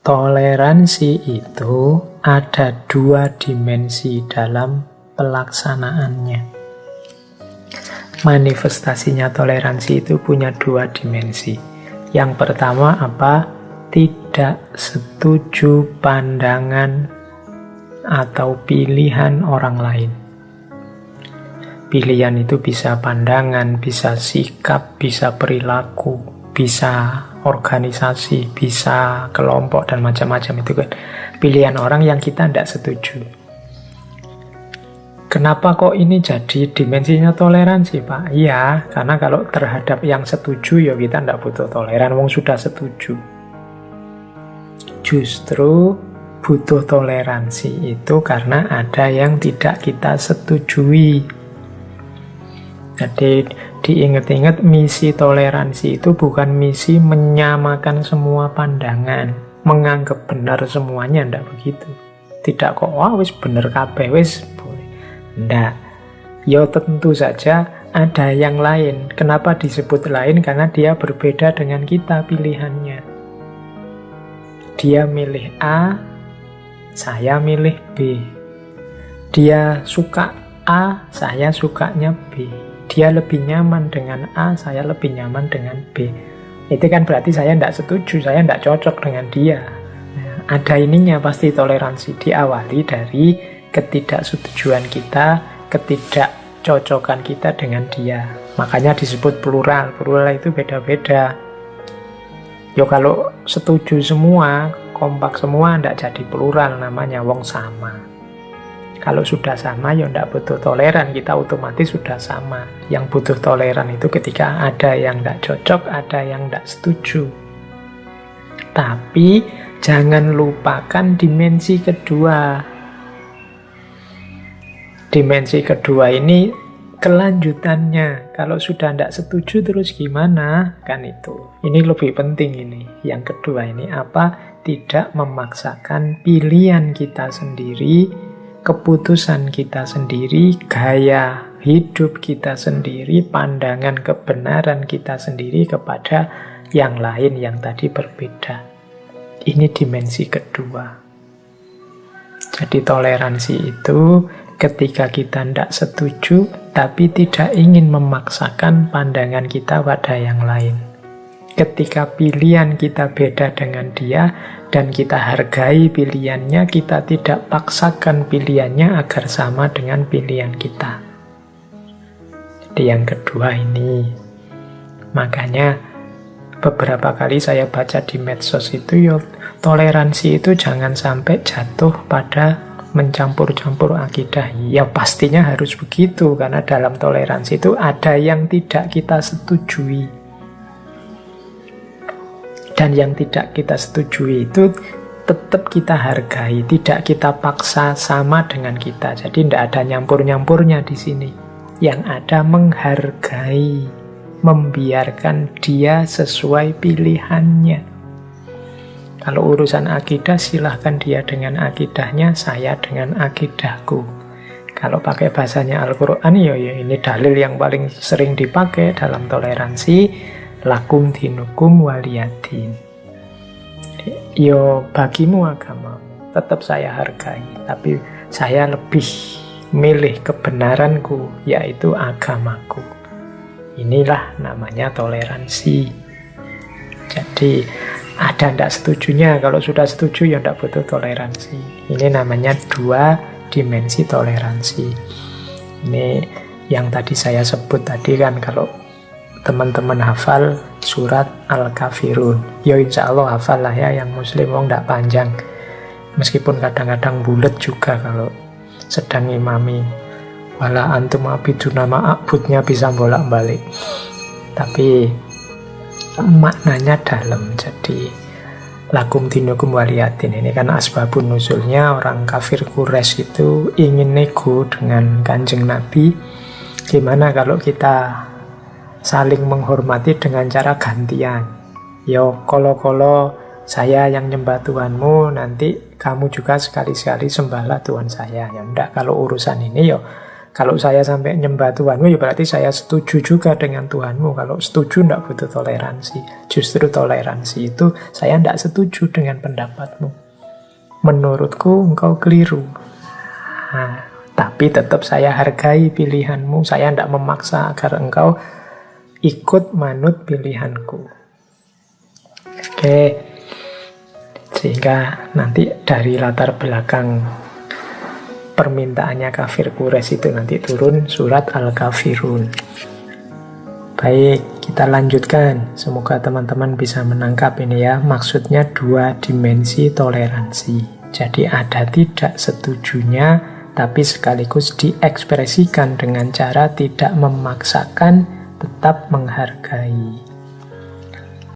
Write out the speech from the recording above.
Toleransi itu ada dua dimensi dalam pelaksanaannya. Manifestasinya toleransi itu punya dua dimensi. Yang pertama apa? Tidak setuju pandangan atau pilihan orang lain. Pilihan itu bisa pandangan, bisa sikap, bisa perilaku, bisa organisasi, bisa kelompok, dan macam-macam itu kan. Pilihan orang yang kita tidak setuju. Kenapa kok ini jadi dimensinya toleransi, Pak? Iya, karena kalau terhadap yang setuju, ya kita tidak butuh toleran, wong sudah setuju. Justru butuh toleransi itu karena ada yang tidak kita setujui. Jadi diingat-ingat, misi toleransi itu bukan misi menyamakan semua pandangan, menganggap benar semuanya, ndak begitu. Tidak kok, wah wis bener kabeh wis boleh. Ndak. Ya tentu saja ada yang lain. Kenapa disebut lain? Karena dia berbeda dengan kita pilihannya. Dia milih A, saya milih B. Dia suka A, saya sukanya B. Dia lebih nyaman dengan A, saya lebih nyaman dengan B. Itu kan berarti saya tidak setuju, saya tidak cocok dengan dia. Nah, ada ininya pasti toleransi. Diawali dari ketidaksetujuan kita, ketidakcocokan kita dengan dia. Makanya disebut plural. Plural itu beda-beda. Yo kalau setuju semua, kompak semua, tidak jadi plural, namanya wong sama. Kalau sudah sama, ya tidak butuh toleran, kita otomatis sudah sama. Yang butuh toleran itu ketika ada yang tidak cocok, ada yang tidak setuju. Tapi jangan lupakan dimensi kedua. Dimensi kedua ini kelanjutannya. Kalau sudah tidak setuju terus gimana? Kan itu. Ini lebih penting ini. Yang kedua ini apa? Tidak memaksakan pilihan kita sendiri, keputusan kita sendiri, gaya hidup kita sendiri, pandangan kebenaran kita sendiri kepada yang lain yang tadi berbeda. Ini dimensi kedua. Jadi toleransi itu ketika kita tidak setuju, tapi tidak ingin memaksakan pandangan kita pada yang lain. Ketika pilihan kita beda dengan dia, dan kita hargai pilihannya, kita tidak paksakan pilihannya agar sama dengan pilihan kita. Jadi yang kedua ini. Makanya beberapa kali saya baca di medsos itu, toleransi itu jangan sampai jatuh pada mencampur-campur akidah. Ya pastinya harus begitu, karena dalam toleransi itu ada yang tidak kita setujui. Dan yang tidak kita setujui itu tetap kita hargai, tidak kita paksa sama dengan kita. Jadi tidak ada nyampur-nyampurnya di sini. Yang ada menghargai, membiarkan dia sesuai pilihannya. Kalau urusan akidah, silahkan dia dengan akidahnya, saya dengan akidahku. Kalau pakai bahasanya Al-Quran, ya ini dalil yang paling sering dipakai dalam toleransi. Lakum dinukum waliyadin. Yo bagimu agamamu, tetap saya hargai, tapi saya lebih milih kebenaranku, yaitu agamaku. Inilah namanya toleransi. Jadi ada tidak setujunya, kalau sudah setuju ya tidak butuh toleransi. Ini namanya dua dimensi toleransi. Ini yang tadi saya sebut tadi kan, kalau teman-teman hafal surat Al-Kafirun, ya insya Allah hafal lah ya, yang muslim wong tidak panjang, meskipun kadang-kadang bulet juga kalau sedang imami. Wala antum abiduna ma'abudnya bisa bolak-balik, tapi maknanya dalam. Jadi lakum dinukum waliyatin ini kan asbabun nuzulnya, orang kafir Quraisy itu ingin nego dengan Kanjeng Nabi, gimana kalau kita saling menghormati dengan cara gantian. Yo kolo-kolo saya yang nyembah Tuhanmu, nanti kamu juga sekali-sekali sembahlah Tuhan saya. Ya enggak, kalau urusan ini yo Kalau saya sampai nyembah Tuhanmu, ya berarti saya setuju juga dengan Tuhanmu. Kalau setuju tidak butuh toleransi. Justru toleransi itu saya tidak setuju dengan pendapatmu. Menurutku engkau keliru. Nah, tapi tetap saya hargai pilihanmu. Saya tidak memaksa agar engkau ikut manut pilihanku. Oke. Sehingga nanti dari latar belakang permintaannya kafir Quraisy itu nanti turun surat Al-Kafirun. Baik, kita lanjutkan. Semoga teman-teman bisa menangkap ini ya. Maksudnya 2 dimensi toleransi. Jadi ada tidak setujunya, tapi sekaligus diekspresikan dengan cara tidak memaksakan, tetap menghargai.